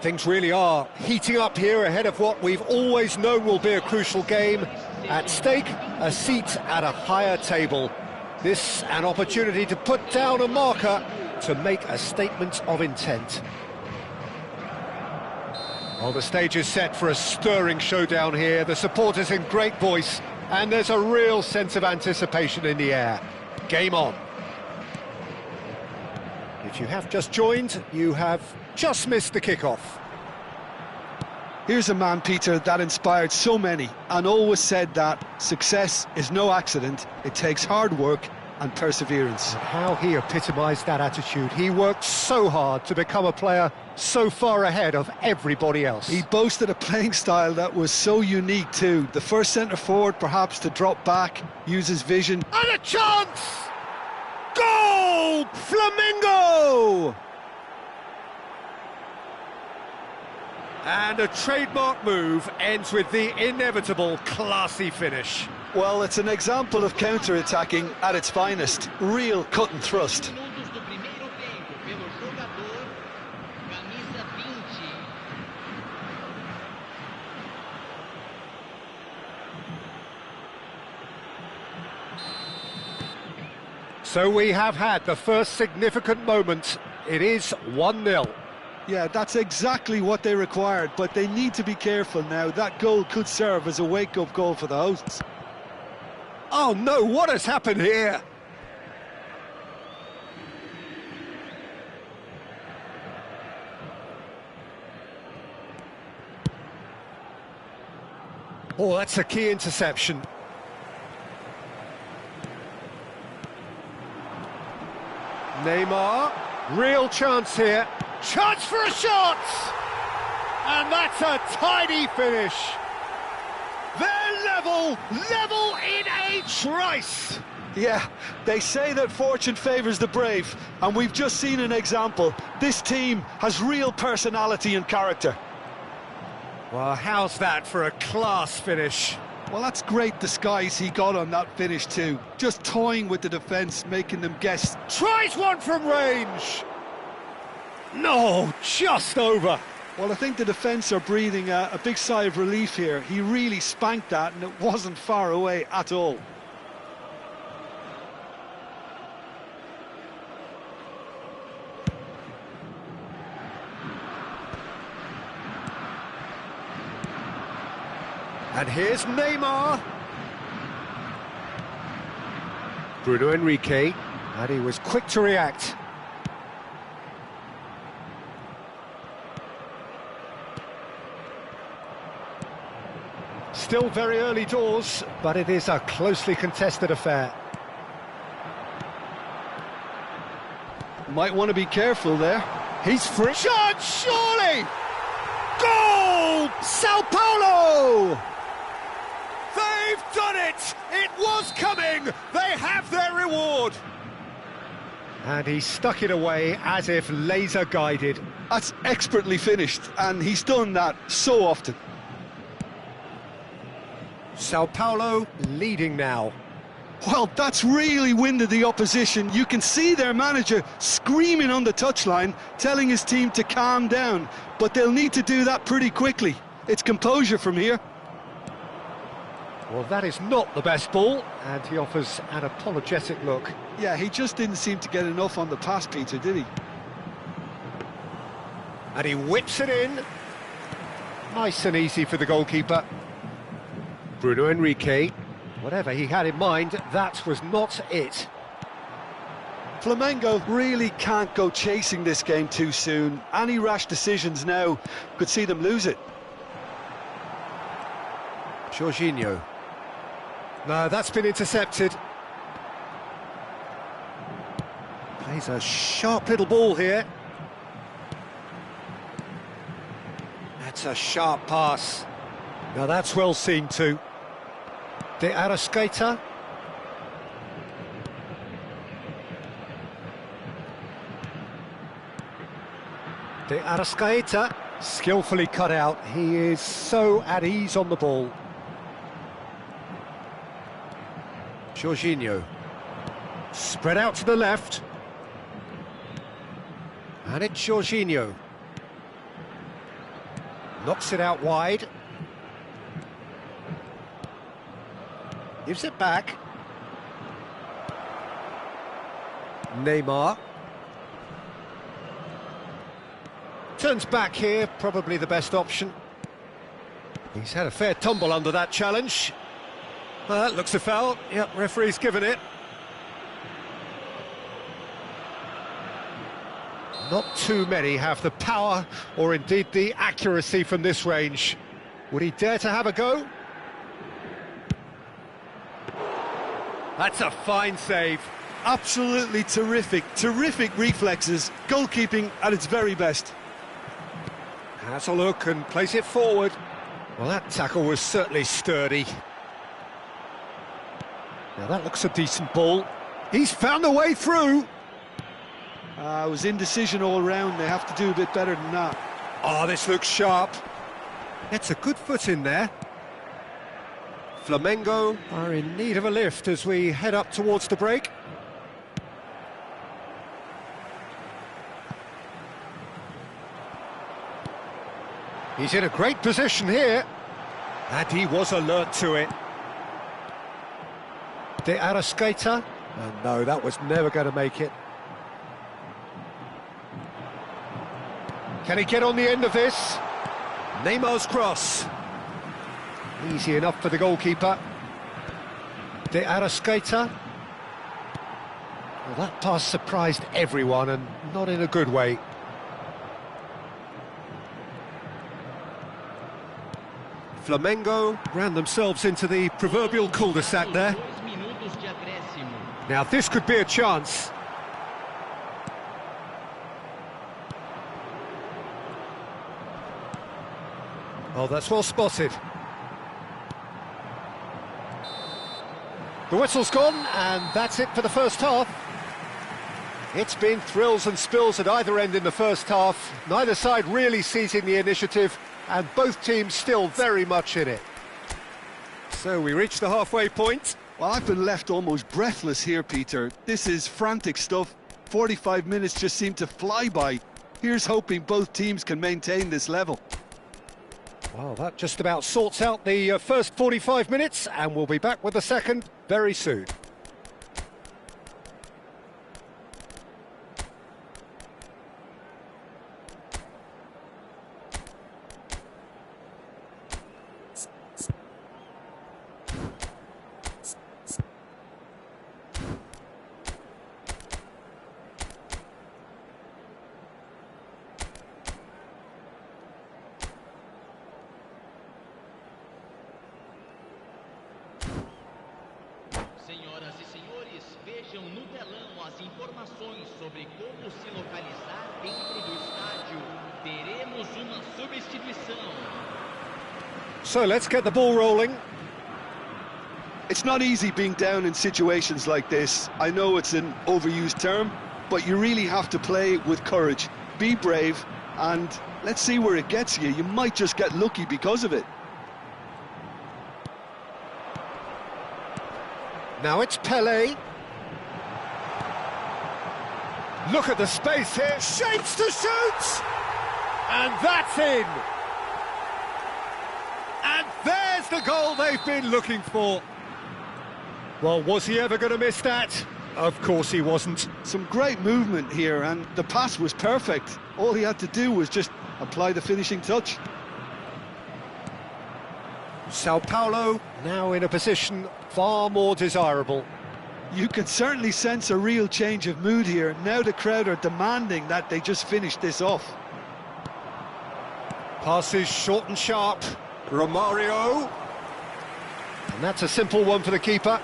Things really are heating up here ahead of what we've always known will be a crucial game. At stake, a seat at a higher table. This an opportunity to put down a marker, to make a statement of intent. Well, the stage is set for a stirring showdown here. The supporters in great voice, and there's a real sense of anticipation in the air. Game on. If you have just joined, you have just missed the kickoff. Here's a man, Peter, that inspired so many and always said that success is no accident. It takes hard work and perseverance. And how he epitomised that attitude. He worked so hard to become a player so far ahead of everybody else. He boasted a playing style that was so unique too. The first centre-forward perhaps to drop back, use his vision. And a chance! Goal! Flamengo! And a trademark move ends with the inevitable classy finish. Well, it's an example of counter-attacking at its finest. Real cut and thrust. So we have had the first significant moment. It is 1-0. Yeah, that's exactly what they required, but they need to be careful now. That goal could serve as a wake-up goal for the hosts. Oh no, what has happened here? Oh, that's a key interception. Neymar, real chance here. Chance for a shot! And that's a tidy finish. They're level in a trice. Yeah, they say that fortune favours the brave, and we've just seen an example. This team has real personality and character. Well, how's that for a class finish? Well, that's great disguise he got on that finish too. Just toying with the defence, making them guess. Tries one from range. No, just over. Well, I think the defence are breathing a big sigh of relief here. He really spanked that, and it wasn't far away at all. And here's Neymar. Bruno Henrique, and he was quick to react. Still very early doors, but it is a closely contested affair. Might want to be careful there. He's free. Shot, surely! Goal! São Paulo! They've done it! It was coming! They have their reward! And he stuck it away as if laser-guided. That's expertly finished, and he's done that so often. São Paulo leading now. Well, that's really winded the opposition. You can see their manager screaming on the touchline, telling his team to calm down. But they'll need to do that pretty quickly. It's composure from here. Well, that is not the best ball, and he offers an apologetic look. Yeah, he just didn't seem to get enough on the pass, Peter, did he? And he whips it in. Nice and easy for the goalkeeper. Bruno Henrique. Whatever he had in mind, that was not it. Flamengo really can't go chasing this game too soon. Any rash decisions now could see them lose it. Jorginho. No, that's been intercepted. Plays a sharp little ball here. That's a sharp pass. Now that's well seen too. De Arrascaeta. De Arrascaeta, skillfully cut out. He is so at ease on the ball. Jorginho. Spread out to the left. And it's Jorginho. Knocks it out wide. Gives it back. Neymar. Turns back here, probably the best option. He's had a fair tumble under that challenge. Well, that looks a foul. Yep, referee's given it. Not too many have the power or indeed the accuracy from this range. Would he dare to have a go? That's a fine save. Absolutely terrific, terrific reflexes, goalkeeping at its very best. Has a look and plays it forward. Well, that tackle was certainly sturdy. Now that looks a decent ball. He's found a way through. It was indecision all round. They have to do a bit better than that. Oh, this looks sharp. Gets a good foot in there. Flamengo are in need of a lift as we head up towards the break. He's in a great position here. And he was alert to it. De Arrascaeta. Oh, no, that was never going to make it. Can he get on the end of this? Neymar's cross. Easy enough for the goalkeeper. De Arrascaeta. Well, that pass surprised everyone, and not in a good way. Flamengo ran themselves into the proverbial cul-de-sac there. Now this could be a chance. Oh, that's well spotted. The whistle's gone, and that's it for the first half. It's been thrills and spills at either end in the first half. Neither side really seizing the initiative, and both teams still very much in it. So we reach the halfway point. Well, I've been left almost breathless here, Peter. This is frantic stuff. 45 minutes just seem to fly by. Here's hoping both teams can maintain this level. Well, that just about sorts out the first 45 minutes, and we'll be back with the second very soon. Senhoras e senhores, vejam no telão as informações sobre como se localizar dentro do estádio. Teremos uma substituição. So let's get the ball rolling. It's not easy being down in situations like this. I know it's an overused term, but you really have to play with courage. Be brave, and let's see where it gets you. You might just get lucky because of it. Now it's Pelé. Look at the space here. Shapes to shoot! And that's in! And there's the goal they've been looking for. Well, was he ever going to miss that? Of course he wasn't. Some great movement here, and the pass was perfect. All he had to do was just apply the finishing touch. São Paulo now in a position far more desirable. You can certainly sense a real change of mood here. Now the crowd are demanding that they just finish this off. Passes short and sharp. Romario. And that's a simple one for the keeper.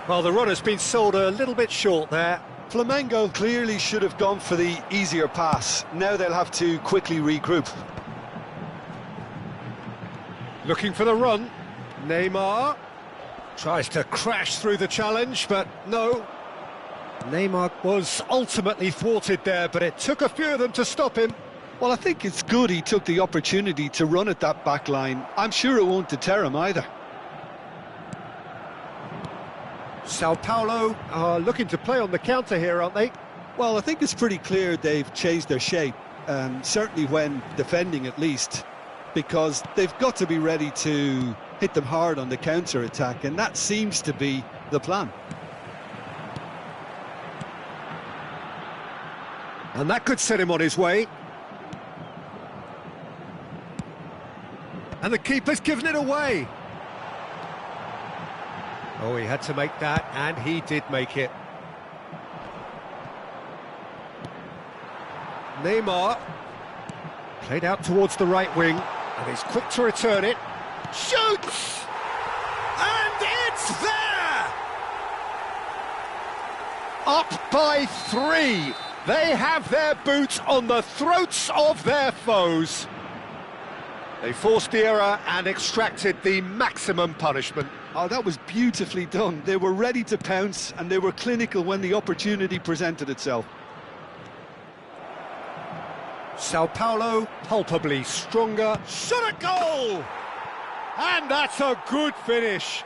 Well, the runner's been sold a little bit short there. Flamengo clearly should have gone for the easier pass. Now they'll have to quickly regroup. Looking for the run. Neymar tries to crash through the challenge, but no. Neymar was ultimately thwarted there, but it took a few of them to stop him. Well, I think it's good he took the opportunity to run at that back line. I'm sure it won't deter him either. São Paulo are looking to play on the counter here, aren't they? Well, I think it's pretty clear they've changed their shape, certainly when defending at least. because they've got to be ready to hit them hard on the counter-attack, and that seems to be the plan. And that could set him on his way. And the keeper's given it away. Oh, he had to make that, and he did make it. Neymar. Played out towards the right wing, and he's quick to return it. Shoots! And it's there! Up by 3. They have their boot on the throats of their foes. They forced the error and extracted the maximum punishment. Oh, that was beautifully done. They were ready to pounce, and they were clinical when the opportunity presented itself. São Paulo, palpably stronger. Shot at goal! And that's a good finish.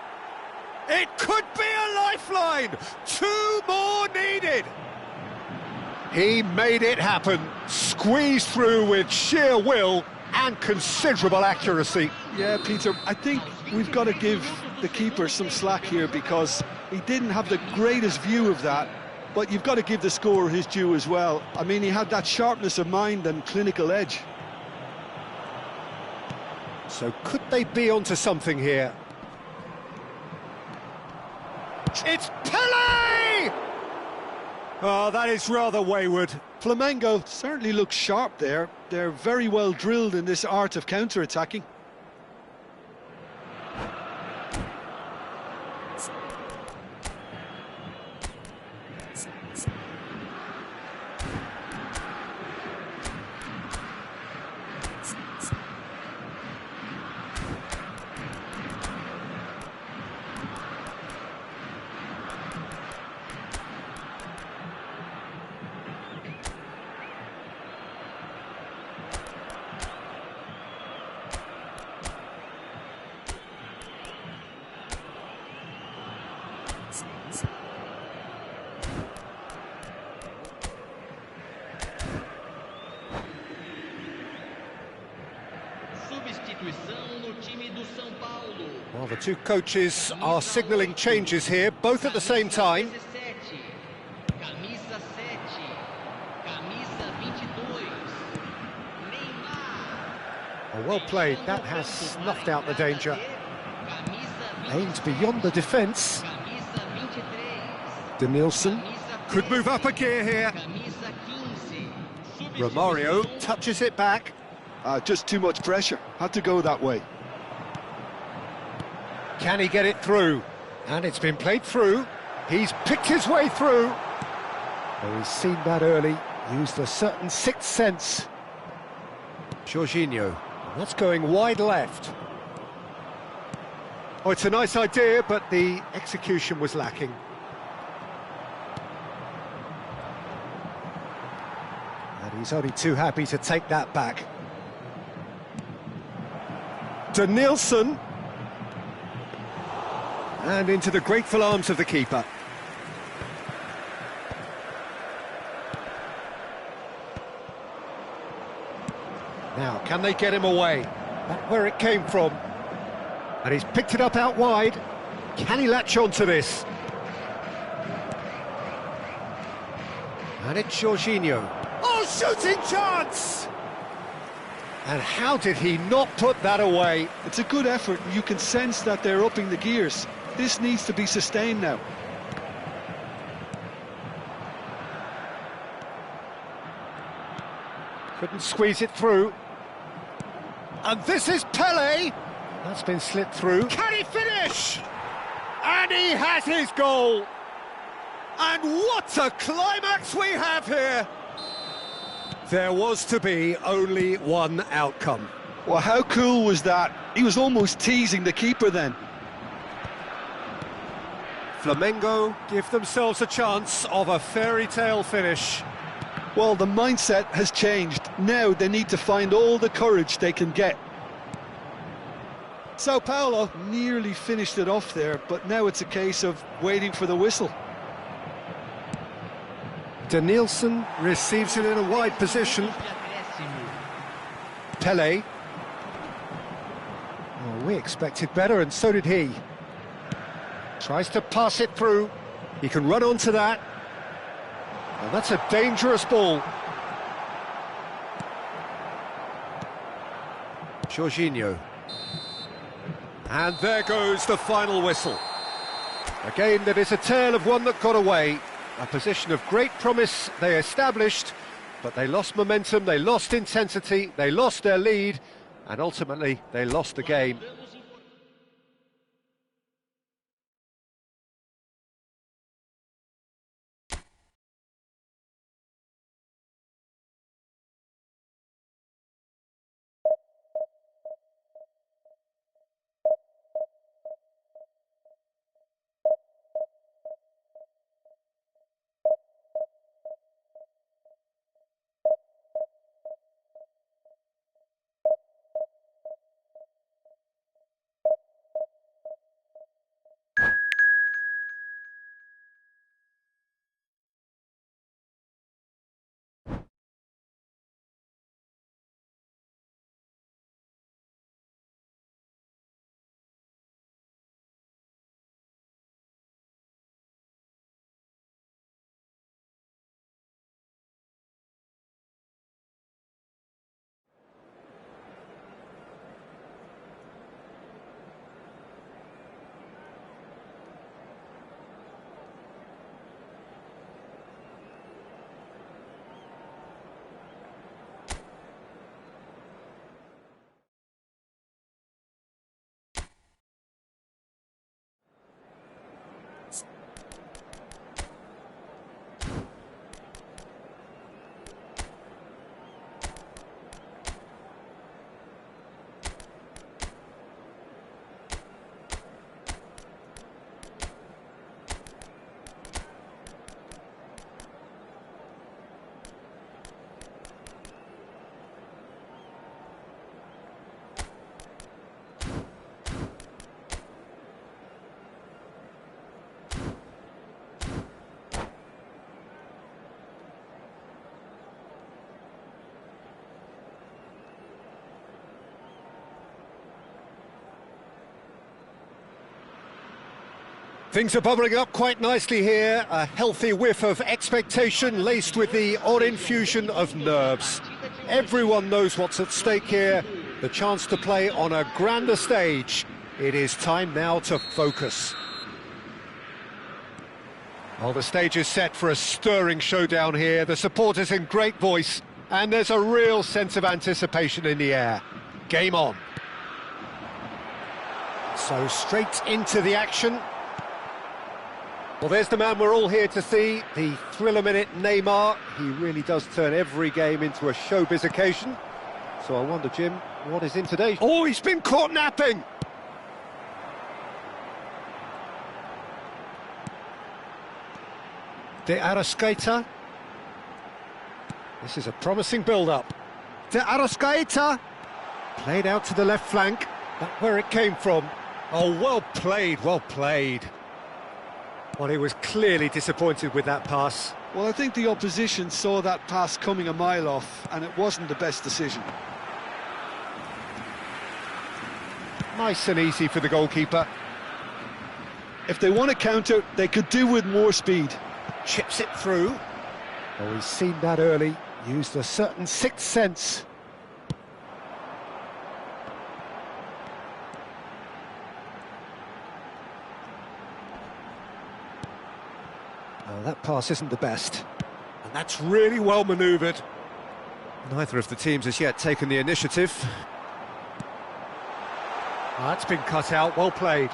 It could be a lifeline. 2 more needed. He made it happen. Squeezed through with sheer will and considerable accuracy. Yeah, Peter, I think we've got to give the keeper some slack here, because he didn't have the greatest view of that, but you've got to give the scorer his due as well. I mean, he had that sharpness of mind and clinical edge. So could they be onto something here? It's Pele! Oh, that is rather wayward. Flamengo certainly looks sharp there. They're very well drilled in this art of counter-attacking. Substituição no time do São Paulo. Well, the two coaches are signalling changes here, both at the same time. Camisa 7, camisa 22, Neymar. Oh, well played, that has snuffed out the danger. Aimed beyond the defence. Denilson could move up a gear here. Romario touches it back. Just too much pressure. Had to go that way. Can he get it through? And it's been played through. He's picked his way through. Oh, he's seen that early. Used a certain sixth sense. Jorginho. That's going wide left. Oh, it's a nice idea, but the execution was lacking. And he's only too happy to take that back. Denilson. And into the grateful arms of the keeper. Now, can they get him away? That's where it came from. And he's picked it up out wide. Can he latch on to this? And it's Jorginho. Oh, shooting chance! And how did he not put that away? It's a good effort, and you can sense that they're upping the gears. This needs to be sustained now. Couldn't squeeze it through. And this is Pele. That's been slipped through. Can he finish? And he has his goal. And what a climax we have here. There was to be only one outcome. Well, how cool was that? He was almost teasing the keeper then. Flamengo give themselves a chance of a fairy tale finish. Well, the mindset has changed. Now they need to find all the courage they can get. São Paulo nearly finished it off there, but now it's a case of waiting for the whistle. Denilson receives it in a wide position. Pele. Oh, we expected better, and so did he. Tries to pass it through. He can run onto that. And that's a dangerous ball. Jorginho. And there goes the final whistle. A game that is a tale of one that got away. A position of great promise they established, but they lost momentum, they lost intensity, they lost their lead, and ultimately they lost the game. Things are bubbling up quite nicely here, a healthy whiff of expectation laced with the odd infusion of nerves. Everyone knows what's at stake here, the chance to play on a grander stage. It is time now to focus. Well, the stage is set for a stirring showdown here, the supporters in great voice, and there's a real sense of anticipation in the air. Game on. So straight into the action. Well, there's the man we're all here to see, the thriller-minute Neymar. He really does turn every game into a showbiz occasion. So I wonder, Jim, what is in today? Oh, he's been caught napping! De Arrascaeta. This is a promising build-up. De Arrascaeta! Played out to the left flank. That's where it came from. Oh, well played, well played. Well, he was clearly disappointed with that pass. Well, I think the opposition saw that pass coming a mile off, and it wasn't the best decision. Nice and easy for the goalkeeper. If they want to counter, they could do with more speed. Chips it through. Oh, he's seen that early. Used a certain sixth sense. Oh, that pass isn't the best. And that's really well manoeuvred. Neither of the teams has yet taken the initiative. Oh, that's been cut out, well played.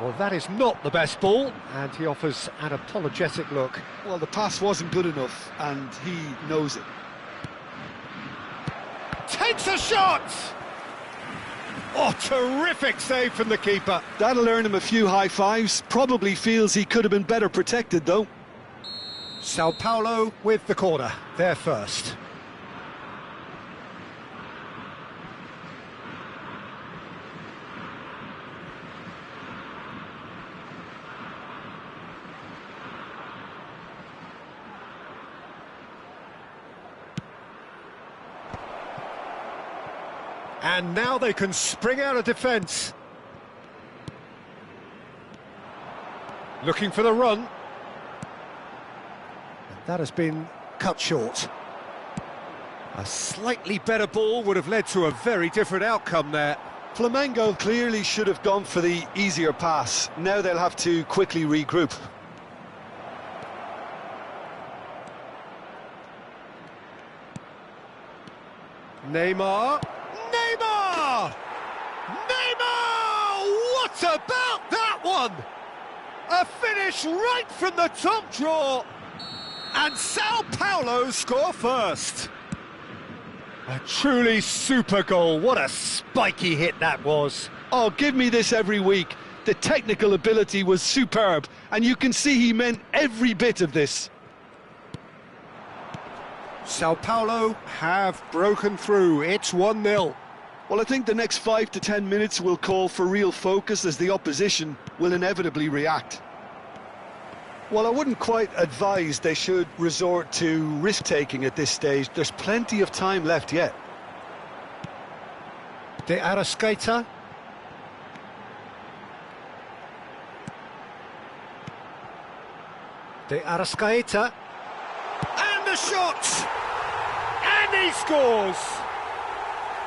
Well, that is not the best ball, and he offers an apologetic look. Well, the pass wasn't good enough, and he knows it. Takes a shot! Oh, terrific save from the keeper. That'll earn him a few high fives. Probably feels he could have been better protected, though. São Paulo with the corner, they're first. And now they can spring out of defence. Looking for the run. And that has been cut short. A slightly better ball would have led to a very different outcome there. Flamengo clearly should have gone for the easier pass. Now they'll have to quickly regroup. Neymar! Neymar! Neymar! What about that one? A finish right from the top draw. And São Paulo score first. A truly super goal. What a spiky hit that was. Oh, give me this every week. The technical ability was superb, and you can see he meant every bit of this. São Paulo have broken through. It's 1-0. Well, I think the next 5 to 10 minutes will call for real focus as the opposition will inevitably react. Well, I wouldn't quite advise they should resort to risk-taking at this stage. There's plenty of time left yet. De Arrascaeta. De Arrascaeta. And the shot! And he scores!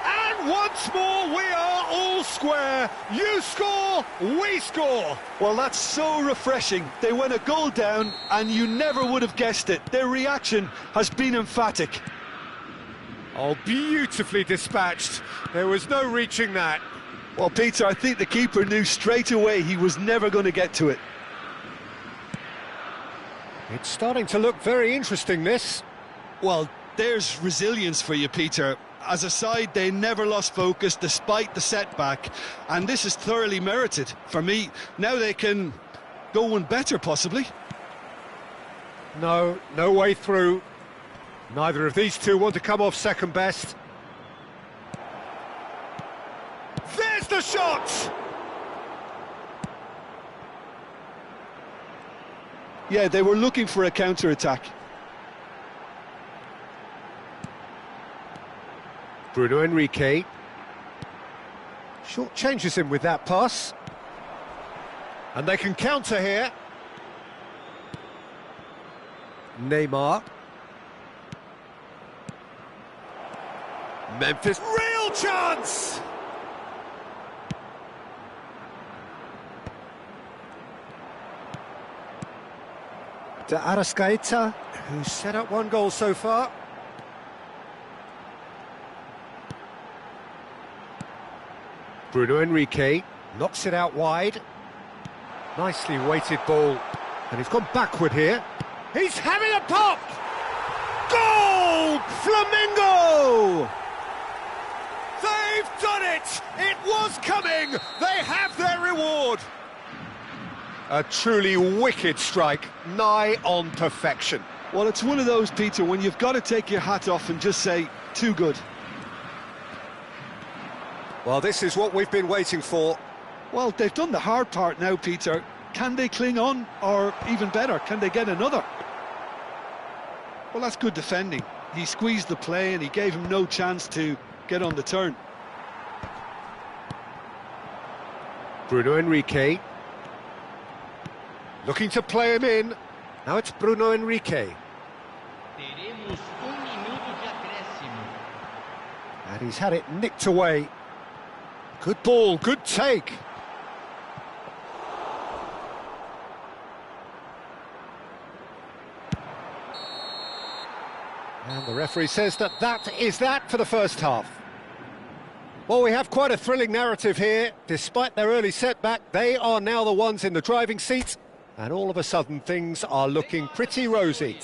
And once more we are all square. You score, we score. Well, that's so refreshing. They went a goal down and you never would have guessed it. Their reaction has been emphatic. Oh, beautifully dispatched. There was no reaching that. Well, Peter, I think the keeper knew straight away he was never going to get to it. It's starting to look very interesting, this. Well, there's resilience for you, Peter. As a side, they never lost focus despite the setback, and this is thoroughly merited for me. Now they can go one better, possibly. No way through. Neither of these two want to come off second best. There's the shot! Yeah, they were looking for a counter-attack. Bruno Henrique. Short changes him with that pass. And they can counter here. Neymar. Memphis. Real chance! De Arrascaeta, who's set up one goal so far. Bruno Henrique knocks it out wide. Nicely weighted ball. And he's gone backward here. He's having a pop! Goal! Flamengo! They've done it! It was coming! They have their reward! A truly wicked strike, nigh on perfection. Well, it's one of those, Peter, when you've got to take your hat off and just say, too good. Well, this is what we've been waiting for. Well, they've done the hard part now, Peter. Can they cling on? Or, even better, can they get another? Well, that's good defending. He squeezed the play and he gave him no chance to get on the turn. Bruno Henrique. Looking to play him in. Now it's Bruno Henrique. Teremos minuto de acréscimo. And he's had it nicked away. Good ball, good take. And the referee says that is that for the first half. Well, we have quite a thrilling narrative here. Despite their early setback, they are now the ones in the driving seat. And all of a sudden, things are looking pretty rosy.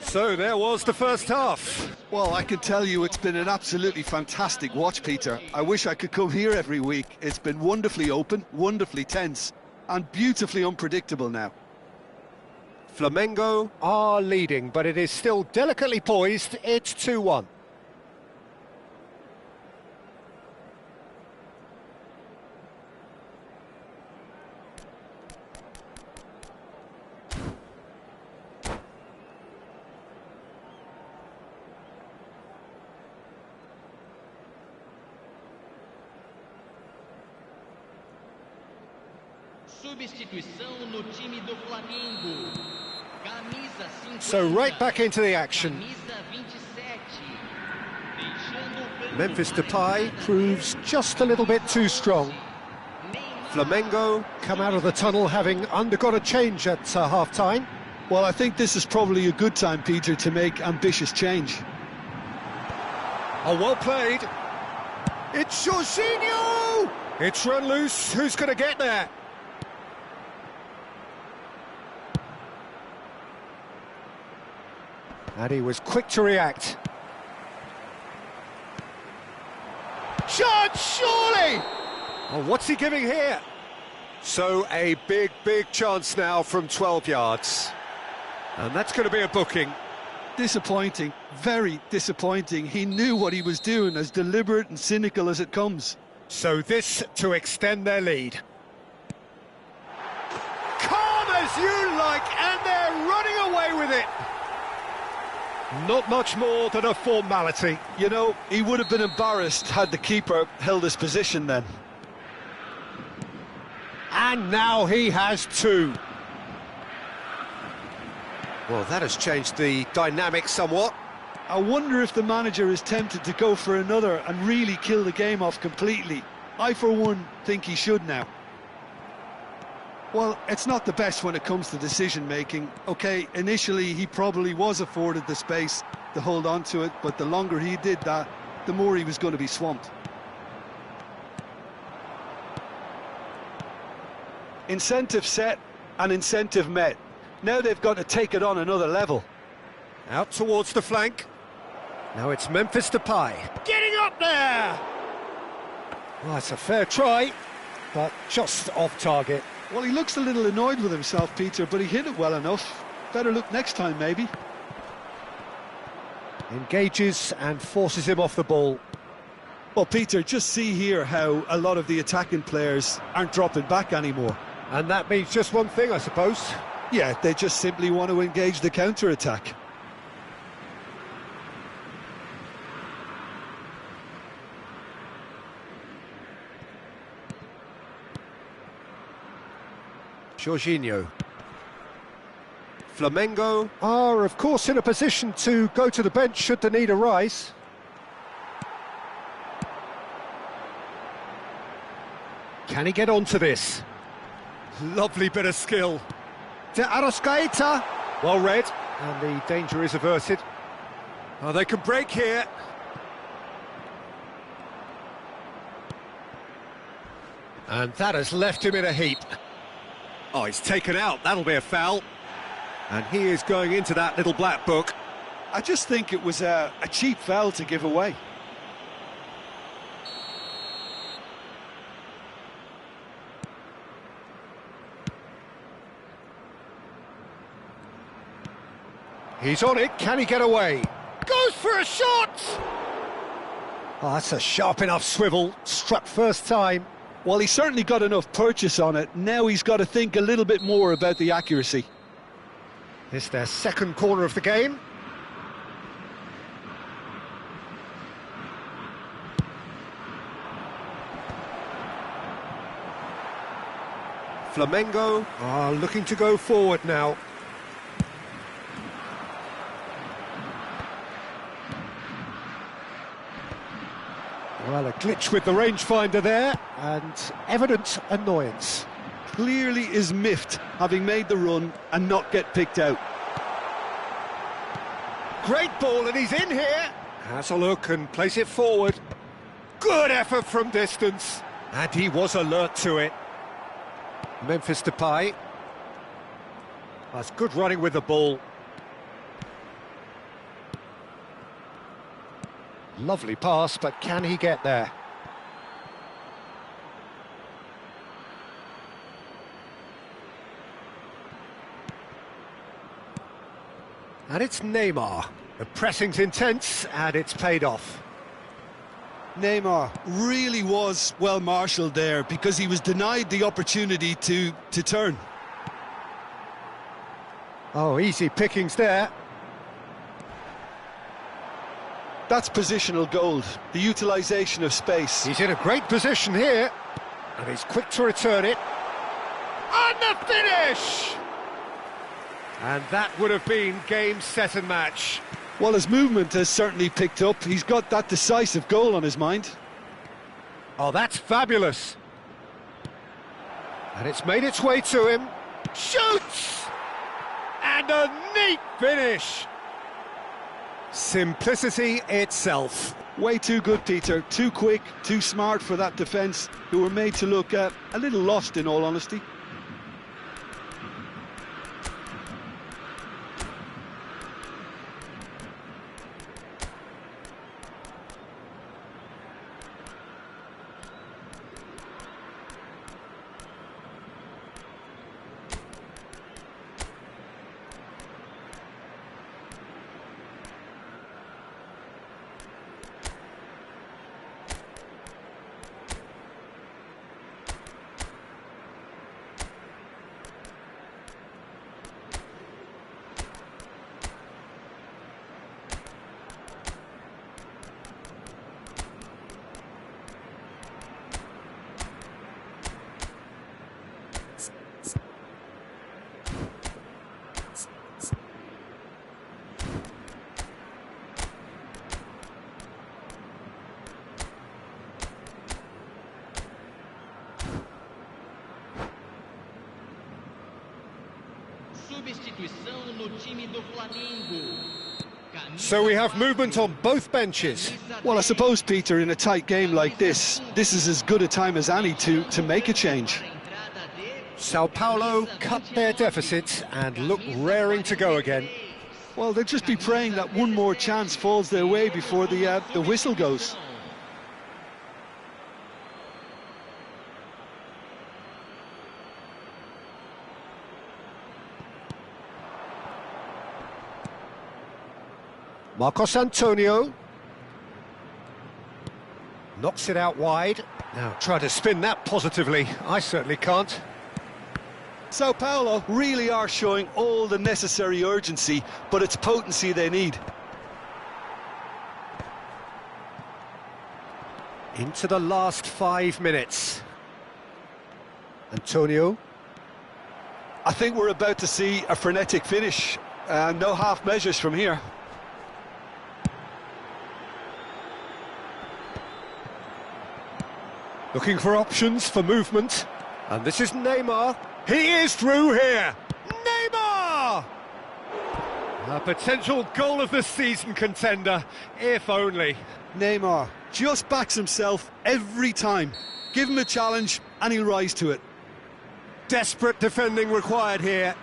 So there was the first half. Well, I can tell you it's been an absolutely fantastic watch, Peter. I wish I could come here every week. It's been wonderfully open, wonderfully tense, and beautifully unpredictable now. Flamengo are leading, but it is still delicately poised. It's 2-1. substituição no time do Flamengo. Camisa 50. So right back into the action. Camisa 27. Deixando o campo Memphis para Depay a proves just a little bit too strong. Flamengo come out of the tunnel having undergone a change at half-time. Well, I think this is probably a good time, Peter, to make ambitious change. Oh, well played. It's Jorginho! It's run loose. Who's going to get there? And he was quick to react. Shot, surely! Oh, what's he giving here? So a big chance now from 12 yards. And that's going to be a booking. Disappointing, very disappointing. He knew what he was doing, as deliberate and cynical as it comes. So this to extend their lead. Calm as you like, and they're running away with it. Not much more than a formality. You know, he would have been embarrassed had the keeper held his position then. And now he has two. Well, that has changed the dynamic somewhat. I wonder if the manager is tempted to go for another and really kill the game off completely. I, for one, think he should now. Well, it's not the best when it comes to decision-making. OK, initially he probably was afforded the space to hold on to it, but the longer he did that, the more he was going to be swamped. Incentive set and incentive met. Now they've got to take it on another level. Out towards the flank. Now it's Memphis Depay. Getting up there! Well, that's a fair try, but just off target. Well, he looks a little annoyed with himself, Peter, but he hit it well enough. Better look next time, maybe. Engages and forces him off the ball. Well, Peter, just see here how a lot of the attacking players aren't dropping back anymore. And that means just one thing, I suppose. Yeah, they just simply want to engage the counter-attack. Jorginho. Flamengo are, of course, in a position to go to the bench should the need arise. Can he get onto this? Lovely bit of skill. De Arrascaeta. Well read, and the danger is averted. Oh, they can break here. And that has left him in a heap. Oh, he's taken out. That'll be a foul. And he is going into that little black book. I just think it was a cheap foul to give away. He's on it. Can he get away? Goes for a shot! Oh, that's a sharp enough swivel. Struck first time. Well, he certainly got enough purchase on it. Now he's got to think a little bit more about the accuracy. It's their second corner of the game. Flamengo are looking to go forward now. Well, a glitch with the rangefinder there, and evident annoyance. Clearly is miffed, having made the run and not get picked out. Great ball, and he's in here. Has a look and plays it forward. Good effort from distance. And he was alert to it. Memphis Depay. That's good running with the ball. Lovely pass, but can he get there? And it's Neymar. The pressing's intense, and it's paid off. Neymar really was well marshalled there because he was denied the opportunity to turn. Oh, easy pickings there. That's positional gold, the utilisation of space. He's in a great position here, and he's quick to return it. And the finish! And that would have been game, set and match. Well, his movement has certainly picked up. He's got that decisive goal on his mind. Oh, that's fabulous. And it's made its way to him. Shoots! And a neat finish. Simplicity itself. Way too good, Peter. Too quick, too smart for that defence, who were made to look a little lost, in all honesty. Substituição no time do Flamengo. So we have movement on both benches. Well, I suppose, Peter, in a tight game like this is as good a time as any to make a change. São Paulo cut their deficit and look raring to go again. Well, they'll just be praying that one more chance falls their way before the whistle goes. Marcos Antonio knocks it out wide. Now try to spin that positively. I certainly can't. Sao Paulo really are showing all the necessary urgency, but it's potency they need. Into the last 5 minutes. Antonio. I think we're about to see a frenetic finish. No half measures from here. Looking for options for movement. And this is Neymar. He is through here. Neymar! A potential goal of the season contender, if only. Neymar just backs himself every time. Give him a challenge and he'll rise to it. Desperate defending required here.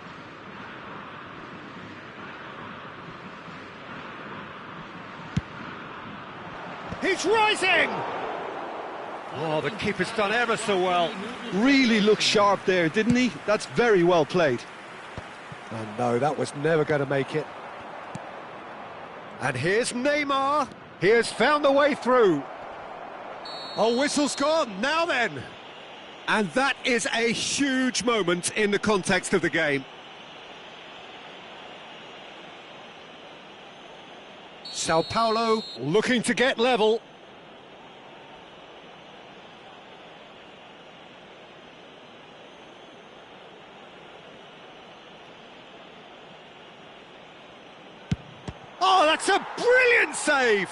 He's rising! Oh, the keeper's done ever so well. Really looked sharp there, didn't he? That's very well played. Oh no, that was never going to make it. And here's Neymar. He has found the way through. Oh, whistle's gone. Now then. And that is a huge moment in the context of the game. São Paulo looking to get level. Oh, that's a brilliant save!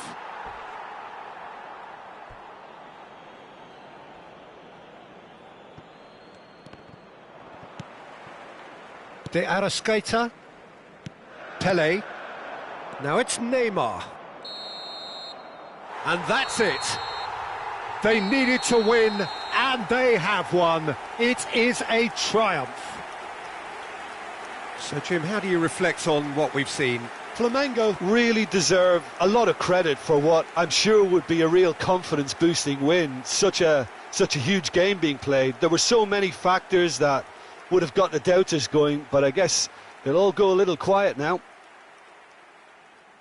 De Arrascaeta. Pelé. Now it's Neymar. And that's it. They needed to win, and they have won. It is a triumph. So, Jim, how do you reflect on what we've seen? Flamengo really deserve a lot of credit for what I'm sure would be a real confidence-boosting win. Such a huge game being played. There were so many factors that would have got the doubters going, but I guess they'll all go a little quiet now.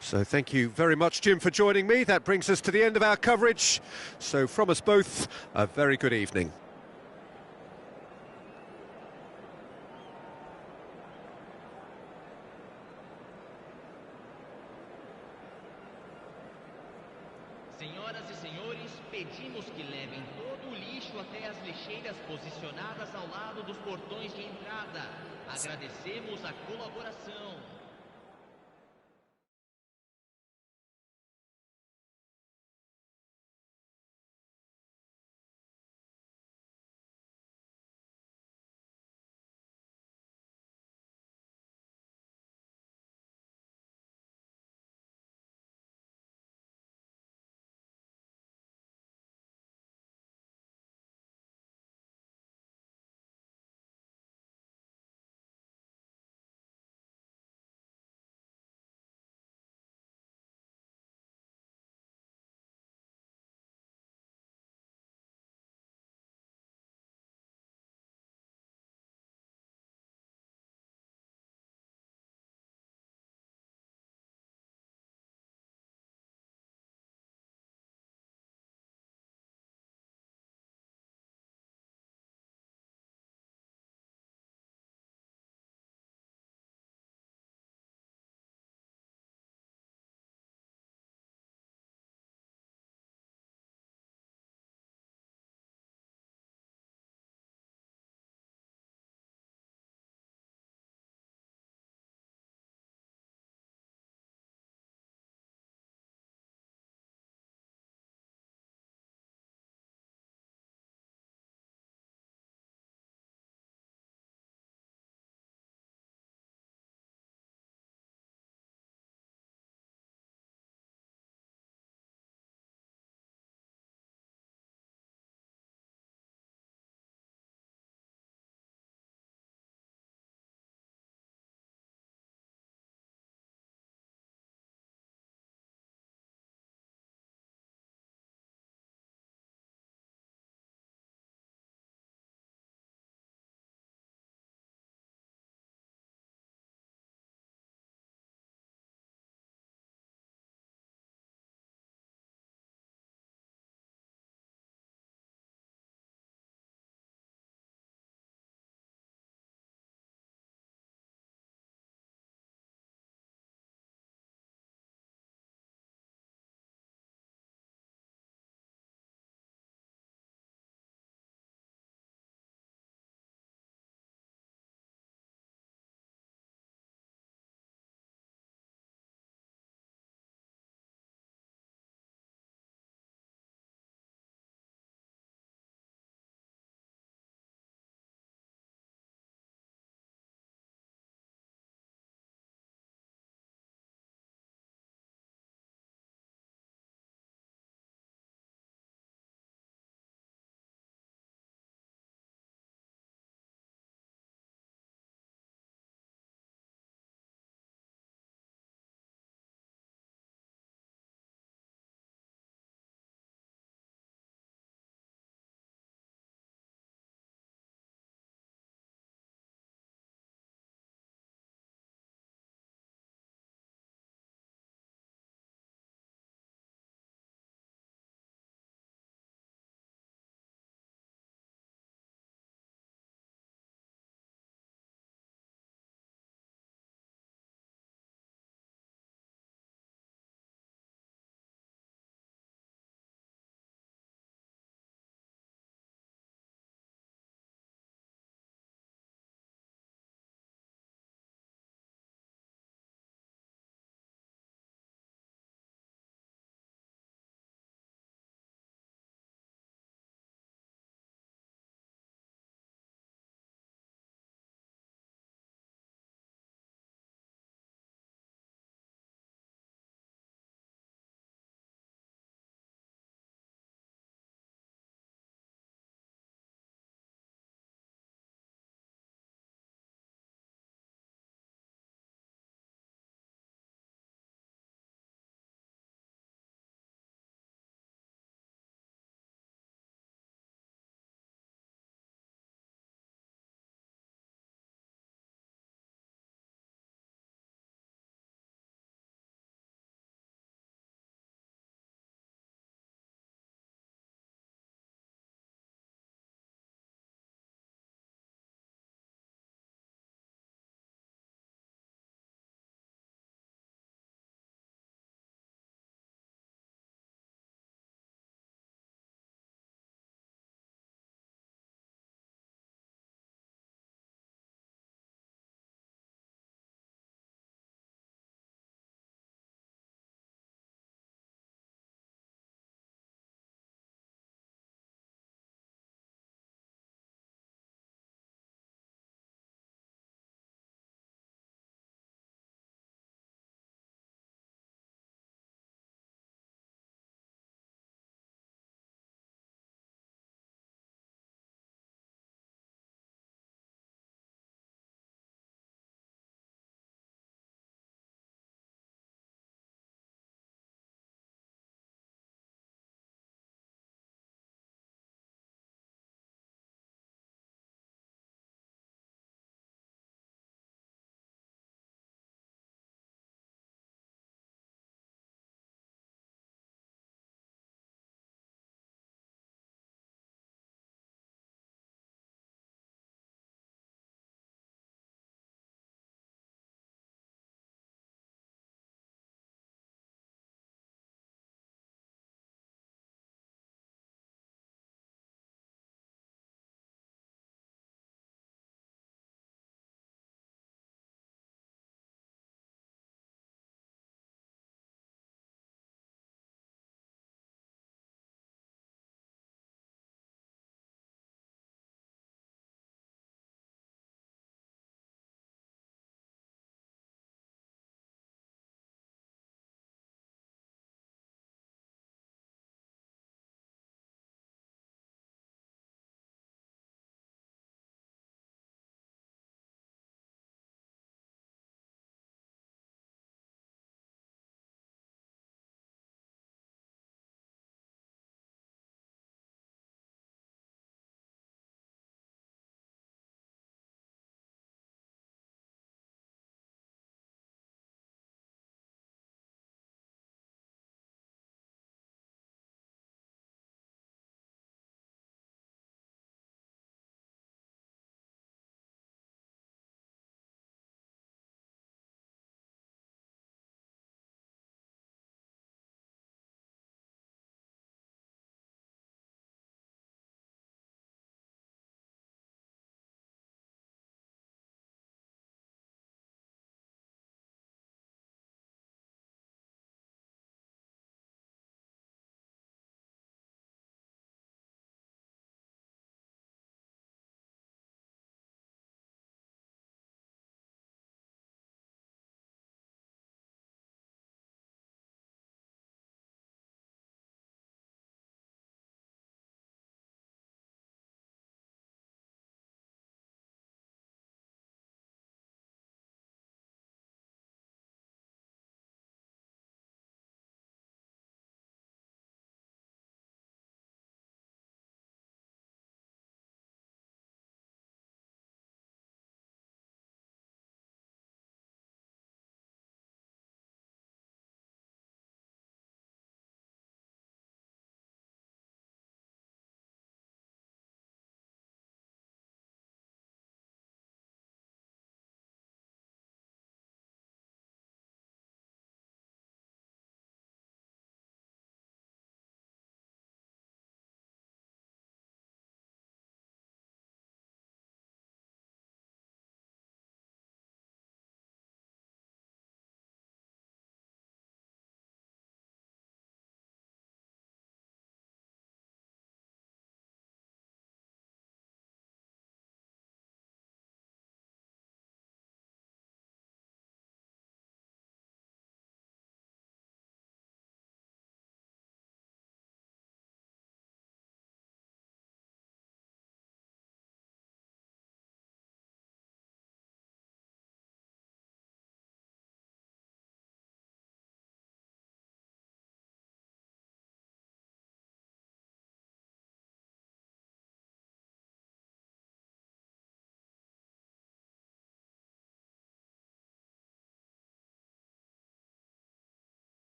So thank you very much, Jim, for joining me. That brings us to the end of our coverage. So from us both, a very good evening. Senhoras e senhores, pedimos que levem todo o lixo até as lixeiras posicionadas ao lado dos portões de entrada. Agradecemos a colaboração.